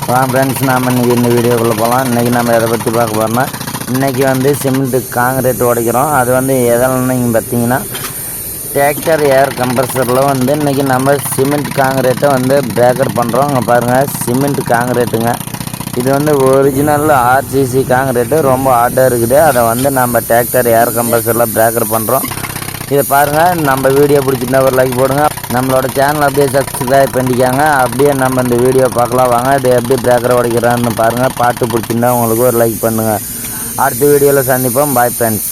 Friends, நாம் இன்றைக்கி இந்த வீடியோக்குள்ளே போகலாம். இன்றைக்கி நம்ம எதை பற்றி பார்க்க போகிறோம்னா, இன்றைக்கி வந்து சிமெண்ட்டு காங்கிரீட் உடைக்கிறோம். அது வந்து எதெல்லாம் நீங்கள் பார்த்தீங்கன்னா, டிராக்டர் ஏர் கம்ப்ரஸரில் வந்து இன்றைக்கி நம்ம சிமெண்ட் காங்கிரீட்டை வந்து பிரேக்கர் பண்ணுறோம். அங்கே பாருங்கள், சிமெண்ட் காங்கிரீட்டுங்க. இது வந்து ஒரிஜினல் ஆர்சிசி காங்கிரீட்டு, ரொம்ப ஹார்டாக இருக்குது. அதை வந்து நம்ம டிராக்டர் ஏர் கம்ப்ரஸரில் பிரேக்கர் பண்ணுறோம். இதை பாருங்கள், நம்ம வீடியோ பிடிச்சிருந்தா ஒரு லைக் போடுங்க. நம்மளோட சேனல் அப்படியே சப்ஸ்கிரைப் பண்ணிக்காங்க. அப்படியே நம்ம இந்த வீடியோ பார்க்கலாம் வாங்க. இது எப்படி பிரேக்கர் உடைக்கிறான்னு பாருங்கள். பாட்டு பிடிச்சிருந்தா உங்களுக்கு ஒரு லைக் பண்ணுங்கள். அடுத்த வீடியோவில் சந்திப்போம். Bye friends.